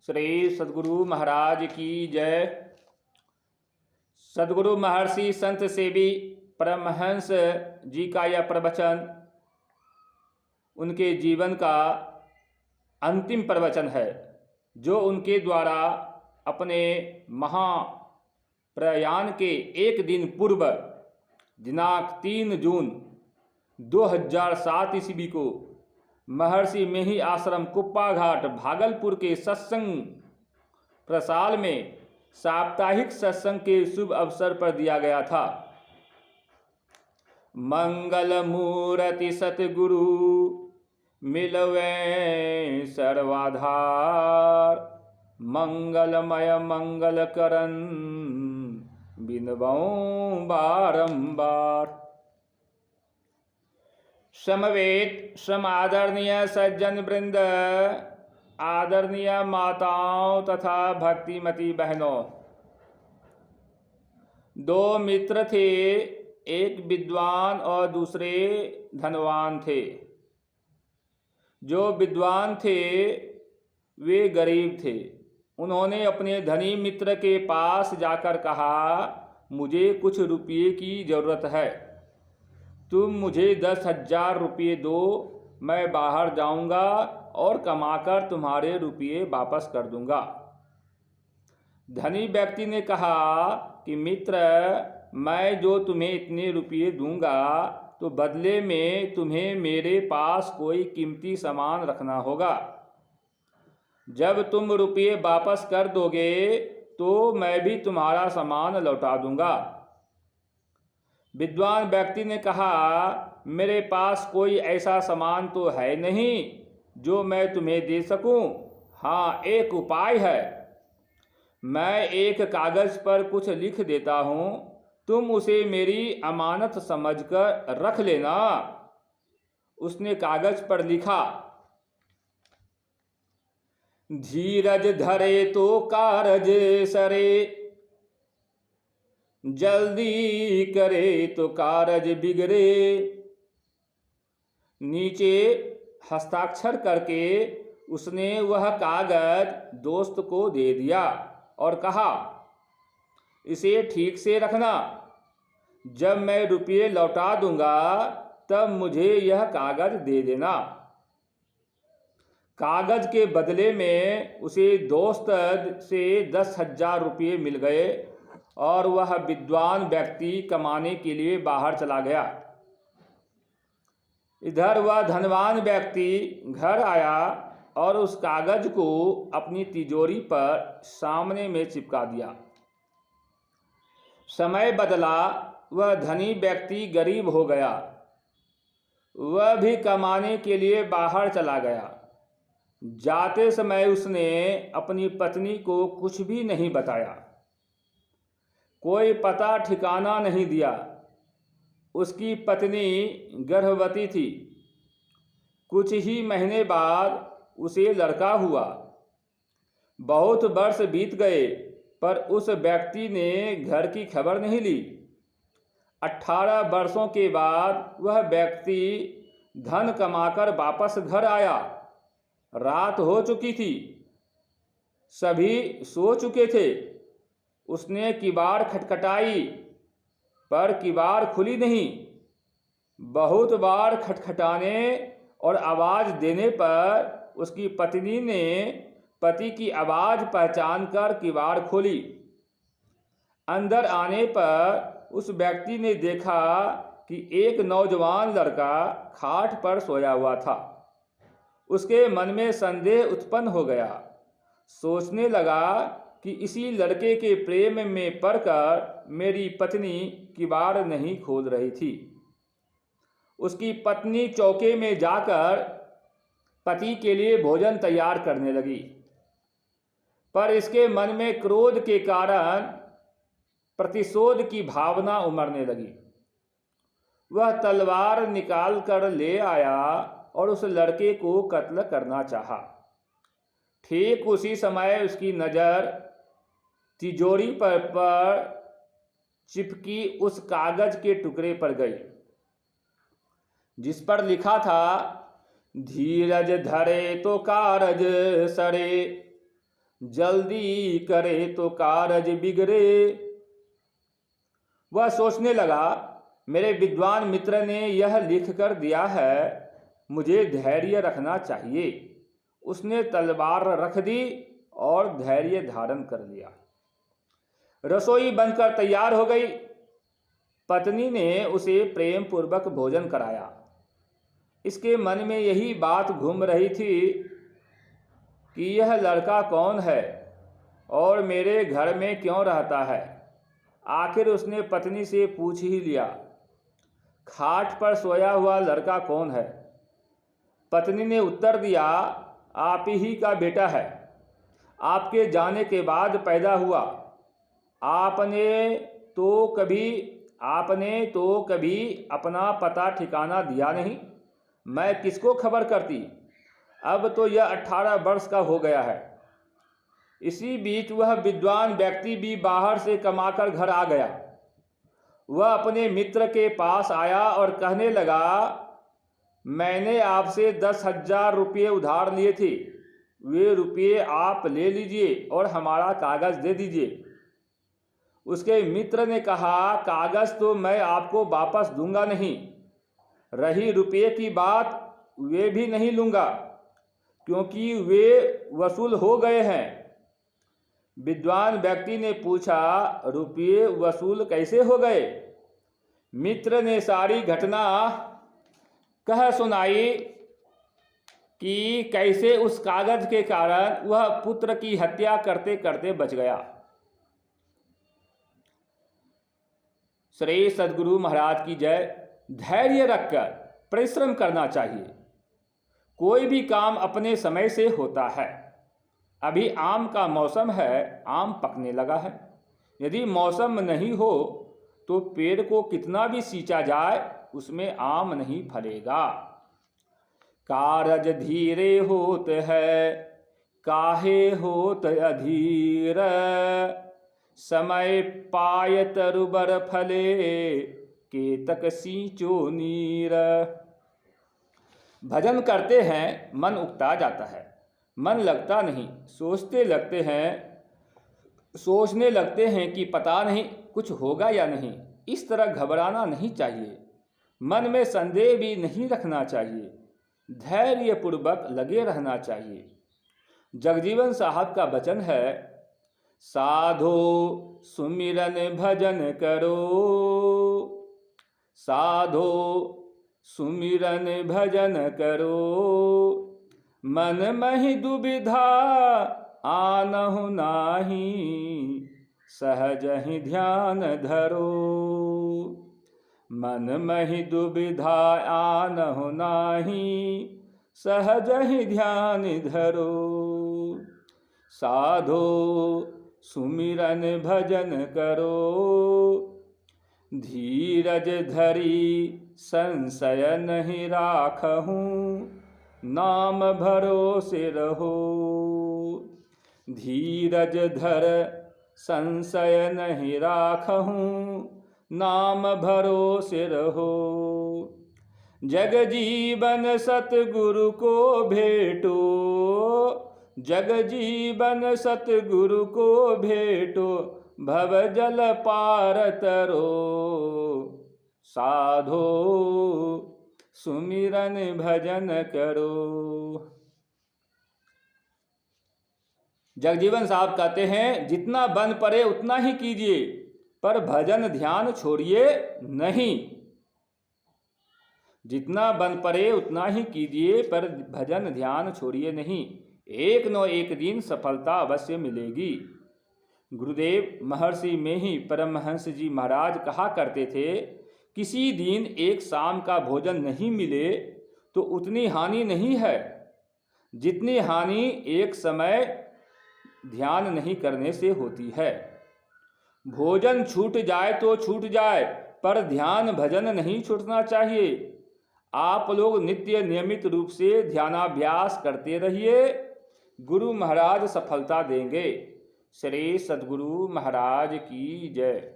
श्री सद्गुरु महाराज की जय। सद्गुरु महर्षि संत सेवी परमहंस जी का यह प्रवचन उनके जीवन का अंतिम प्रवचन है, जो उनके द्वारा अपने महाप्रयाण के एक दिन पूर्व दिनांक 3 जून 2007 ईस्वी को महर्षि मेही आश्रम कुप्पा घाट भागलपुर के सत्संग प्रसाल में साप्ताहिक सत्संग के शुभ अवसर पर दिया गया था। मंगल मूर्ति सतगुरु मिलवे सर्वाधार, मंगलमय मंगल करन बिनबऊं बारंबार। समवेत समादरणीय सज्जन वृंद, आदरणीय माताओं तथा भक्तिमती बहनों, दो मित्र थे, एक विद्वान और दूसरे धनवान थे। जो विद्वान थे वे गरीब थे। उन्होंने अपने धनी मित्र के पास जाकर कहा, मुझे कुछ रुपये की ज़रूरत है, तुम मुझे 10,000 रुपये दो, मैं बाहर जाऊंगा और कमाकर तुम्हारे रुपये वापस कर दूंगा। धनी व्यक्ति ने कहा कि मित्र, मैं जो तुम्हें इतने रुपये दूंगा तो बदले में तुम्हें मेरे पास कोई कीमती सामान रखना होगा। जब तुम रुपये वापस कर दोगे तो मैं भी तुम्हारा सामान लौटा दूंगा। विद्वान व्यक्ति ने कहा, मेरे पास कोई ऐसा सामान तो है नहीं जो मैं तुम्हें दे सकूं। हाँ, एक उपाय है, मैं एक कागज़ पर कुछ लिख देता हूँ, तुम उसे मेरी अमानत समझकर रख लेना। उसने कागज़ पर लिखा, धीरज धरे तो कारज सरे, जल्दी करे तो कारज बिगड़े। नीचे हस्ताक्षर करके उसने वह कागज दोस्त को दे दिया और कहा, इसे ठीक से रखना, जब मैं रुपये लौटा दूंगा तब मुझे यह कागज दे देना। कागज के बदले में उसे दोस्त से 10,000 रुपये मिल गए और वह विद्वान व्यक्ति कमाने के लिए बाहर चला गया। इधर वह धनवान व्यक्ति घर आया और उस कागज को अपनी तिजोरी पर सामने में चिपका दिया। समय बदला, वह धनी व्यक्ति गरीब हो गया। वह भी कमाने के लिए बाहर चला गया। जाते समय उसने अपनी पत्नी को कुछ भी नहीं बताया, कोई पता ठिकाना नहीं दिया। उसकी पत्नी गर्भवती थी। कुछ ही महीने बाद उसे लड़का हुआ। बहुत वर्ष बीत गए पर उस व्यक्ति ने घर की खबर नहीं ली। 18 वर्षों के बाद वह व्यक्ति धन कमाकर वापस घर आया। रात हो चुकी थी, सभी सो चुके थे। उसने किवाड़ खटखटाई पर किवाड़ खुली नहीं। बहुत बार खटखटाने और आवाज़ देने पर उसकी पत्नी ने पति की आवाज़ पहचानकर किवाड़ खोली। अंदर आने पर उस व्यक्ति ने देखा कि एक नौजवान लड़का खाट पर सोया हुआ था। उसके मन में संदेह उत्पन्न हो गया। सोचने लगा कि इसी लड़के के प्रेम में पड़कर मेरी पत्नी किवाड़ नहीं खोल रही थी। उसकी पत्नी चौके में जाकर पति के लिए भोजन तैयार करने लगी, पर इसके मन में क्रोध के कारण प्रतिशोध की भावना उमड़ने लगी। वह तलवार निकाल कर ले आया और उस लड़के को कत्ल करना चाहा। ठीक उसी समय उसकी नज़र तिजोरी पर चिपकी उस कागज के टुकड़े पर गई, जिस पर लिखा था, धीरज धरे तो कारज सरे, जल्दी करे तो कारज बिगड़े। वह सोचने लगा, मेरे विद्वान मित्र ने यह लिख कर दिया है, मुझे धैर्य रखना चाहिए। उसने तलवार रख दी और धैर्य धारण कर लिया। रसोई बनकर तैयार हो गई। पत्नी ने उसे प्रेम पूर्वक भोजन कराया। इसके मन में यही बात घूम रही थी कि यह लड़का कौन है और मेरे घर में क्यों रहता है। आखिर उसने पत्नी से पूछ ही लिया, खाट पर सोया हुआ लड़का कौन है। पत्नी ने उत्तर दिया, आप ही का बेटा है, आपके जाने के बाद पैदा हुआ। आपने तो कभी अपना पता ठिकाना दिया नहीं, मैं किसको खबर करती। अब तो यह 18 वर्ष का हो गया है। इसी बीच वह विद्वान व्यक्ति भी बाहर से कमाकर घर आ गया। वह अपने मित्र के पास आया और कहने लगा, मैंने आपसे 10,000 रुपये उधार लिए थे, वे रुपये आप ले लीजिए और हमारा कागज़ दे दीजिए। उसके मित्र ने कहा, कागज़ तो मैं आपको वापस दूंगा नहीं, रही रुपये की बात, वे भी नहीं लूँगा क्योंकि वे वसूल हो गए हैं। विद्वान व्यक्ति ने पूछा, रुपये वसूल कैसे हो गए। मित्र ने सारी घटना कह सुनाई कि कैसे उस कागज के कारण वह पुत्र की हत्या करते करते बच गया। श्री सद्गुरु महाराज की जय। धैर्य रखकर परिश्रम करना चाहिए। कोई भी काम अपने समय से होता है। अभी आम का मौसम है, आम पकने लगा है। यदि मौसम नहीं हो तो पेड़ को कितना भी सींचा जाए, उसमें आम नहीं फलेगा। कारज धीरे होत है, काहे होत अधीर, समय पाय तरुबर फले, केतक सींचो नीर। भजन करते हैं, मन उकता जाता है, मन लगता नहीं। सोचने लगते हैं कि पता नहीं कुछ होगा या नहीं। इस तरह घबराना नहीं चाहिए। मन में संदेह भी नहीं रखना चाहिए। धैर्यपूर्वक लगे रहना चाहिए। जगजीवन साहब का वचन है, साधो सुमिरन भजन करो, साधो सुमिरन भजन करो, मन महि दुविधा आनहु नाही, सहज ही ध्यान धरो। मन महि दुविधा आनहु नाही, सहज ही ध्यान धरो। साधो सुमिरन भजन करो, धीरज धरी संशय नहीं राखहूँ, नाम भरोसे रहो। धीरज धर संशय नहीं राखहूँ, नाम भरोसे रहो। जग जीवन सतगुरु को भेटो, जग जीवन सतगुरु को भेटो, भव जल पार तरो। साधो सुमिरन भजन करो। जगजीवन साहब कहते हैं, जितना बन पड़े उतना ही कीजिए, पर भजन ध्यान छोड़िए नहीं। जितना बन पड़े उतना ही कीजिए, पर भजन ध्यान छोड़िए नहीं। एक न एक दिन सफलता अवश्य मिलेगी। गुरुदेव महर्षि में ही परमहंस जी महाराज कहा करते थे, किसी दिन एक शाम का भोजन नहीं मिले तो उतनी हानि नहीं है जितनी हानि एक समय ध्यान नहीं करने से होती है। भोजन छूट जाए तो छूट जाए, पर ध्यान भजन नहीं छूटना चाहिए। आप लोग नित्य नियमित रूप से ध्यानाभ्यास करते रहिए, गुरु महाराज सफलता देंगे। श्री सद्गुरु महाराज की जय।